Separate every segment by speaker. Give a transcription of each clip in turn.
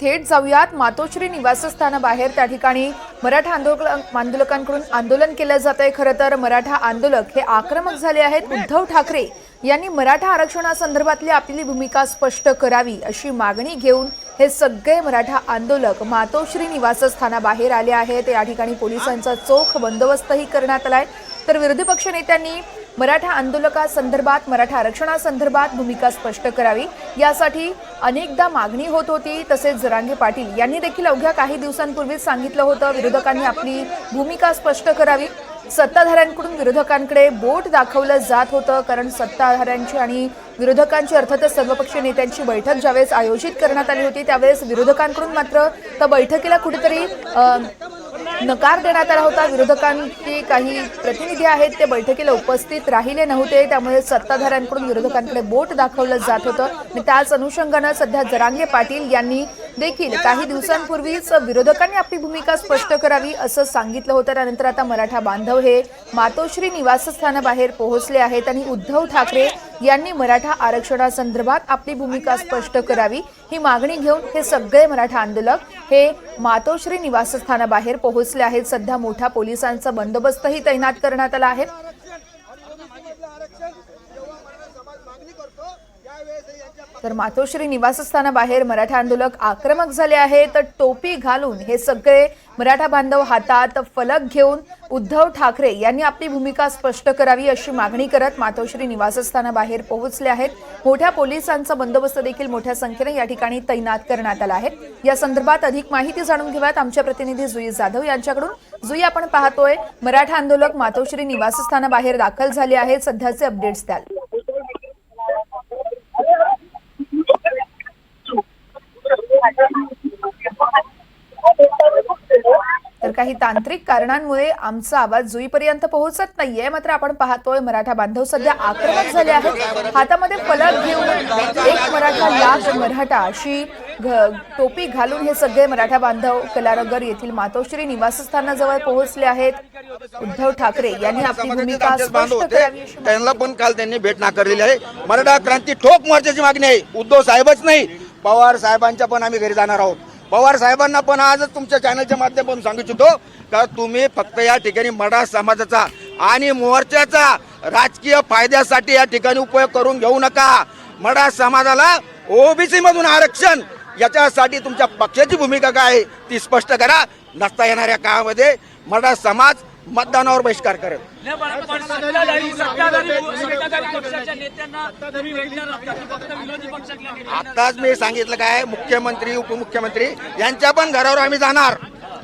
Speaker 1: थेट जाऊयात मातोश्री निवासस्थानाबाहेर। त्या ठिकाणी मराठा आंदोलकांकडून आंदोलन केलं जातंय। खरं तर मराठा आंदोलक हे आक्रमक झाले आहेत। उद्धव ठाकरे यांनी मराठा आरक्षणासंदर्भातली आपली भूमिका स्पष्ट करावी अशी मागणी घेऊन हे सगळे मराठा आंदोलक मातोश्री निवासस्थानाबाहेर आले आहेत। या ठिकाणी पोलिसांचा चोख बंदोबस्तही करण्यात आलाय। तर विरोधी पक्ष नेत्यांनी मराठा आंदोलकांसंदर्भात मराठा आरक्षणासंदर्भात भूमिका स्पष्ट करावी यासाठी अनेकदा मागणी होत होती। तसेच जरांगे पाटील यांनी देखील अवघ्या काही दिवसांपूर्वीच सांगितलं होतं विरोधकांनी आपली भूमिका स्पष्ट करावी। सत्ताधाऱ्यांकडून विरोधकांकडे बोट दाखवलं जात होतं, कारण सत्ताधाऱ्यांची आणि विरोधकांची अर्थातच सर्वपक्षीय नेत्यांची बैठक ज्यावेळेस आयोजित करण्यात आली होती त्यावेळेस विरोधकांकडून मात्र त्या बैठकीला कुठेतरी नकार देण्यात आला होता। विरोधकांचे काही प्रतिनिधी आहेत ते बैठकीला उपस्थित राहिले नव्हते, त्यामुळे सत्ताधाऱ्यांकडून विरोधकांकडे बोट दाखवलं जात होतं। आणि त्याच अनुषंगाने सध्या जरांगे पाटील यांनी देखील काही दिवसांपूर्वीच विरोधकांनी आपली भूमिका स्पष्ट करावी असं सांगितलं होतं। त्यानंतर आता मराठा बांधव हे मातोश्री निवासस्थानाबाहेर पोहोचले आहेत आणि उद्धव ठाकरे यांनी मराठा आरक्षणासंदर्भात आपली भूमिका स्पष्ट करावी ही मागणी घेऊन हे सगळे मराठा आंदोलक हे मातोश्री निवासस्थानाबाहेर पोहोचले आहेत। सध्या मोठा पोलिसांचा बंदोबस्तही तैनात करण्यात आला आहे। तर मातोश्री निवासस्थानाबाहेर मराठा आंदोलक आक्रमक झाले आहेत। टोपी घालून हे सगळे मराठा बांधव हातात फलक घेऊन उद्धव ठाकरे यांनी आपली भूमिका स्पष्ट करावी अशी मागणी करत मातोश्री निवासस्थानाबाहेर पोहोचले आहेत। मोठ्या पोलिसांचा बंदोबस्त देखील मोठ्या संख्येने या ठिकाणी तैनात करण्यात आला आहे। या संदर्भात अधिक माहिती जाणून घेऊयात आमच्या प्रतिनिधी जुई जाधव यांच्याकडून। जुई, आपण पाहतोय मराठा आंदोलक मातोश्री निवासस्थानाबाहेर दाखल झाले आहेत, सध्याचे अपडेट्स द्याल? तर काही तांत्रिक कारणांमुळे आमचा आवाज जुईपर्यंत पोहोचत नाहीये, मात्र आपण पाहतोय मराठा बांधव सध्या आक्रमक झाले आहेत। हातामध्ये फलक घेऊन एक मराठा लाख मराठा अशी टोपी घालून हे सगळे मराठा बांधव कलानगर येथील मातोश्री निवासस्थानाजवळ पोहोचले आहेत। उद्धव ठाकरे यांनी आपली भूमिका स्पष्ट करावी।
Speaker 2: त्यांना पण काल त्यांनी भेट नाकारलेली आहे। मराठा क्रांती ठोक मोर्चाची मागणी आहे। उद्धव साहेबच नाही, पवार साहेबांच्या पण आम्ही घरी जाणार आहोत। पवार साहेबांना पण आजच तुमच्या चॅनलच्या माध्यमातून सांगू इच्छितो का तुम्ही फक्त या ठिकाणी मराठा समाजाचा आणि मोर्चाचा राजकीय फायद्यासाठी या ठिकाणी उपयोग करून घेऊ नका। मराठा समाजाला ओबीसी मधून आरक्षण याच्यासाठी तुमच्या पक्षाची भूमिका काय आहे ती स्पष्ट करा। नसता येणाऱ्या काळामध्ये मराठा समाज मतदानावर बहिष्कार करेल। आताच मी सांगितलं काय, मुख्यमंत्री उपमुख्यमंत्री यांच्या पण घरावर आम्ही जाणार।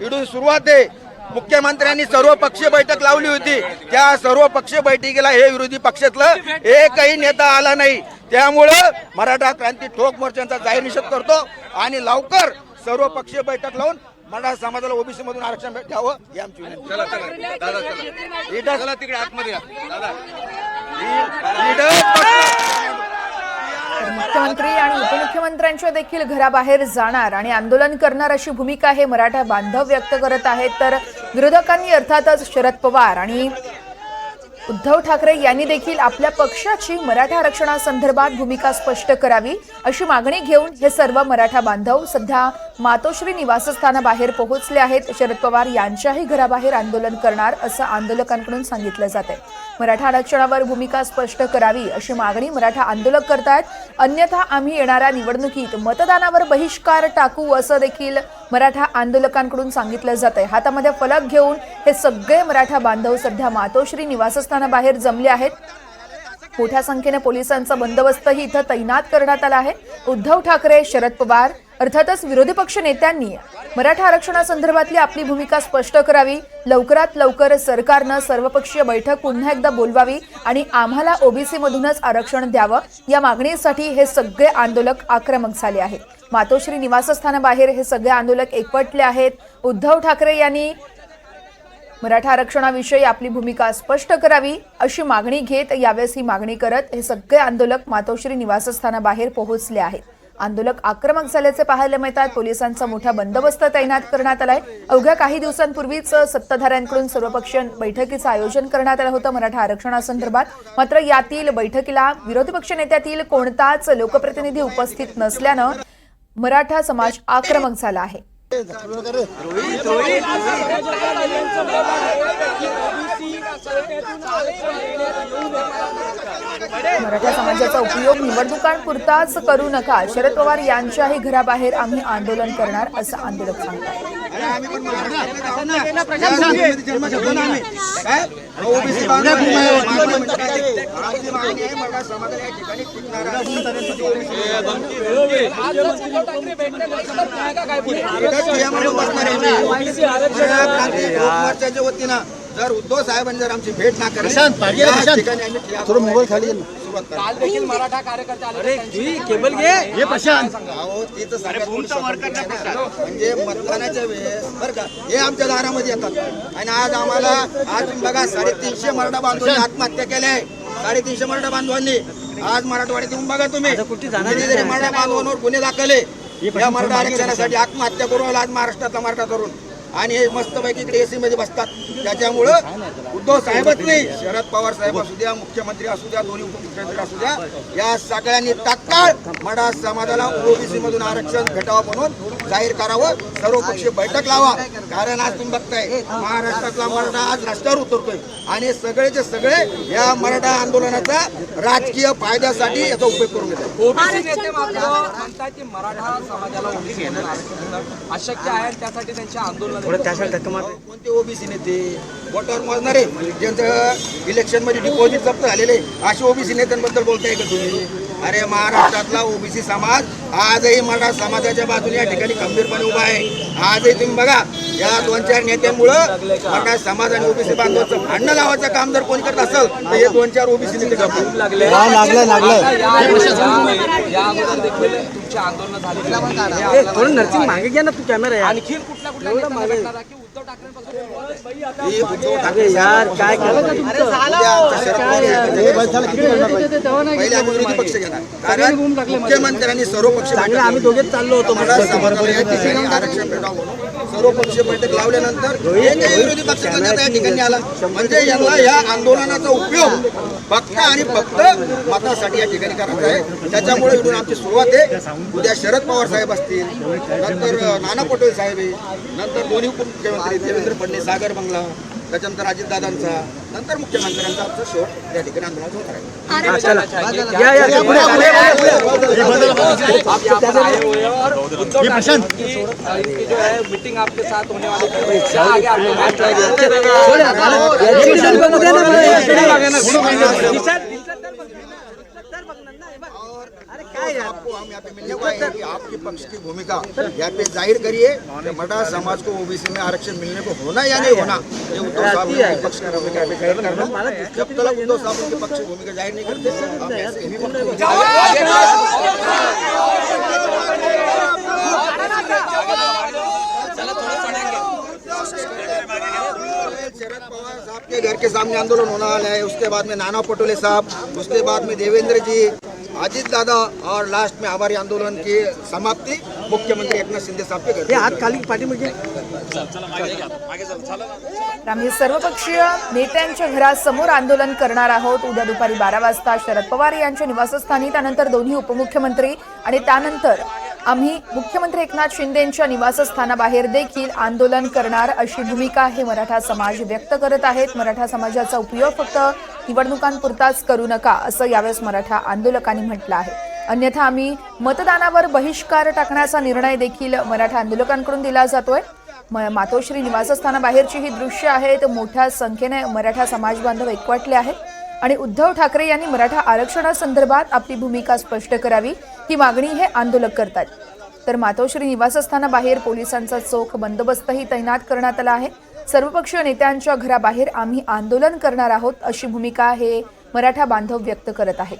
Speaker 2: इथून सुरुवात आहे। मुख्यमंत्र्यांनी सर्व पक्षीय बैठक लावली होती, त्या सर्व पक्षीय बैठकीला हे विरोधी पक्षातलं एकही नेता आला नाही। त्यामुळे मराठा क्रांती ठोक मोर्चाचा जाहीर निषेध करतो आणि लवकर सर्व पक्षीय बैठक लावून मराठा समाजाला ओबीसी मधून आरक्षण द्यावं ही आमची विनंती।
Speaker 1: मुख्यमंत्री आणि उपमुख्यमंत्र्यांच्या देखील घराबाहेर जाणार आणि आंदोलन करणार अशी भूमिका हे मराठा बांधव व्यक्त करत आहेत। तर विरोधकांनी अर्थातच शरद पवार आणि उद्धव ठाकरे यांनी देखील आपल्या पक्षाची मराठा आरक्षणासंदर्भात भूमिका स्पष्ट करावी अशी मागणी घेऊन हे सर्व मराठा बांधव सध्या मातोश्री निवासस्थानाबाहेर पोहोचले आहेत। शरद पवार यांच्याही घराबाहेर आंदोलन करणार असं आंदोलकांकडून सांगितलं जाते। मराठा आरक्षणावर भूमिका स्पष्ट करावी अशी मागणी मराठा आंदोलक करतायत, अन्यथा आम्ही येणाऱ्या निवडणुकीत मतदानावर बहिष्कार टाकू असं देखील मराठा आंदोलकांकडून सांगितलं जातंय। हातामध्ये फलक घेऊन हे सगळे मराठा बांधव सध्या मातोश्री निवासस्थानाबाहेर जमले आहेत। मोठ्या संख्येने पोलिसांचा बंदोबस्तही इथं तैनात करण्यात आला आहे। उद्धव ठाकरे, शरद पवार अर्थातच विरोधी पक्ष नेत्यांनी मराठा आरक्षणासंदर्भातली आपली भूमिका स्पष्ट करावी। लवकरात लवकर सरकारनं सर्वपक्षीय बैठक पुन्हा एकदा बोलवावी आणि आम्हाला ओबीसी मधूनच आरक्षण द्यावं या मागणीसाठी हे सगळे आंदोलक आक्रमक झाले आहेत। मातोश्री निवासस्थानाबाहेर हे सगळे आंदोलक एकवटले आहेत। उद्धव ठाकरे यांनी मराठा आरक्षणाविषयी आपली भूमिका स्पष्ट करावी अशी मागणी घेत यावेळेस ही मागणी करत हे सगळे आंदोलक मातोश्री निवासस्थानाबाहेर पोहोचले आहेत। आंदोलक आक्रमक झाल्याचे पाहायला मिळतात। पोलिसांचा मोठा बंदोबस्त तैनात करण्यात आलाय। अवघ्या काही दिवसांपूर्वीच सत्ताधाऱ्यांकडून सर्वपक्षीय बैठकीचं आयोजन करण्यात आलं होतं मराठा आरक्षणासंदर्भात, मात्र यातील बैठकीला विरोधी पक्ष नेत्यातील कोणताच लोकप्रतिनिधी उपस्थित नसल्यानं मराठा समाज आक्रमक झाला आहे. मराठा समाजाचा उपयोग निवडणुकांपुरताच करू नका. शरद पवार यांच्याही घराबाहेर आम्ही आंदोलन करणार असं आंदोलक सांगतात.
Speaker 2: मोर्चाच्या वतीनं जर उद्धव साहेबांनी जर आमची भेट ना केली
Speaker 3: थोडं मोबाईल खाली घे ना.
Speaker 4: काल देखील मराठा कार्यकर्ते आले केबल घे हे प्रशांत
Speaker 2: म्हणजे मतदानाच्या वेळेस बरं का हे आमच्या दारामध्ये येतात आणि आज आम्हाला आज बघा 350 मराठा बांधवांनी आत्महत्या केल्या आहे. 350 मराठा बांधवांनी आज मराठवाड्यात येऊन बघा तुम्ही कितीतरी मराठा बांधवांवर गुन्हे दाखल या मराठा आरक्षणासाठी आत्महत्या करून आज महाराष्ट्रातला मराठा तरुण आणि हे मस्तपैकी इकडे एसी मध्ये बसतात. त्याच्यामुळं उद्धव साहेबच नाही शरद पवार साहेब असू द्या मुख्यमंत्री असू द्या दोन्ही उपमुख्यमंत्री असू द्या या सगळ्यांनी तात्काळ मराठा समाजाला ओबीसी मधून आरक्षण भेटावं म्हणून जाहीर करावं. सर्वपक्षीय बैठक लावा. कारण आज तुम्ही बघताय महाराष्ट्रातला मराठा आज रस्त्यावर उतरतोय आणि सगळेचे सगळे या मराठा आंदोलनाचा राजकीय फायद्यासाठी याचा उपयोग करून घेतात.
Speaker 4: ओबीसी नेते मात्र म्हणतात की मराठा समाजाला ओबीसी आरक्षण अशक्य आहे त्यासाठी त्यांचे आंदोलन
Speaker 2: कोणते ओबीसी नेते वोटर मोजणारे ज्यांचं इलेक्शन मध्ये डिपॉझिट जप्त झालेले असे ओबीसी नेत्यांबद्दल बोलताय का तुम्ही? अरे महाराष्ट्रातला ओबीसी समाज आजही मराठा समाजाच्या बाजूने या ठिकाणी खंबीरपणे उभा आहे. आजही तुम्ही बघा या 2-4 नेत्यांमुळं मराठा समाज आणि ओबीसी बांधवांचं भांडणं लावायचं काम जर कोणी करत असेल तर हे 2-4 ओबीसी नेते करतात.
Speaker 4: या अगोदर देखील तुमचे आंदोलन झाले थोडं नर्सिंग मागे घ्या ना तू कॅमेरा आणखी कुठल्या की उद्धव ठाकरे
Speaker 3: यार काय
Speaker 2: पहिले आम्ही विरोधी पक्ष घेणार कारण मुख्यमंत्र्यांनी सर्वपक्षीय बैठक
Speaker 3: आम्ही दोघेच चाललो होतो.
Speaker 2: मराठा समाजाला या ठिकाणी आरक्षण भेटावं म्हणून सर्वपक्षीय बैठक लावल्यानंतर एकही विरोधी पक्षाचा नेता या ठिकाणी आला म्हणजे यांना या आंदोलनाचा उपयोग फक्त आणि फक्त मतासाठी या ठिकाणी करायचा आहे. त्याच्यामुळे इथून आमची सुरुवात आहे. उद्या शरद पवार साहेब असतील नंतर नाना पटोले साहेब आहे नंतर दोन्ही उपमुख्यमंत्री देवेंद्र फडणवीस सागर बंगला त्याच्यानंतर अजितदादांचा नंतर मुख्यमंत्र्यांचा आमचा शेवट या ठिकाणी आंदोलन होत
Speaker 4: आहे. मीटिंग आपके साथ होने वाली
Speaker 2: आपको हम यहाँ पे मिलने को आए हैं कि आपके पक्ष की भूमिका यहाँ पे जाहिर करिए कि मराठा समाज को ओबीसी में आरक्षण मिलने को होना या नहीं होना ये उद्धव साहब के पक्ष की भूमिका पे जाहिर करना. जब तक उद्धव साहब उनके पक्ष की भूमिका जाहिर नहीं करते हम ऐसे ही शरद पवार साहब के घर के सामने आंदोलन होने वाला है. उसके बाद में नाना पटोले साहब उसके बाद में देवेंद्र जी अजित दादा और लास्ट में हमारे आंदोलन की समाप्ति मुख्यमंत्री एकनाथ शिंदे साहब के घर.
Speaker 3: हात खाली पाठी म्हणजे
Speaker 1: आम्ही सर्वपक्षीय नेत्यांच्या घरासमोर आंदोलन करणार आहोत. उद्या दुपारी 12 वाजता शरद पवार यांच्या निवासस्थानी त्यानंतर दोन्ही उपमुख्यमंत्री आणि त्यानंतर आम्ही मुख्यमंत्री एकनाथ शिंदेंच्या निवासस्थानाबाहेर देखील आंदोलन करणार अशी भूमिका हे मराठा समाज व्यक्त करत आहेत. मराठा समाजाचा उपयोग फक्त निवडणुकांपुरताच करू नका असं यावेळेस मराठा आंदोलकांनी म्हटलं आहे. अन्यथा आम्ही मतदानावर बहिष्कार टाकण्याचा निर्णय देखील मराठा आंदोलकांकडून दिला जातोय. मातोश्री निवासस्थानाबाहेरची ही दृश्य आहेत. मोठ्या संख्येने मराठा समाज बांधव एकवटले आहेत आणि उद्धव ठाकरे यांनी मराठा आरक्षणासंदर्भात आपली भूमिका स्पष्ट करावी ही मागणी हे आंदोलक करतात. तर मातोश्री निवासस्थानाबाहेर पोलिसांचा चोख बंदोबस्तही तैनात करण्यात आला आहे. सर्वपक्षीय नेत्यांच्या घराबाहेर आम्ही आंदोलन करणार आहोत अशी भूमिका हे मराठा बांधव व्यक्त करत आहेत.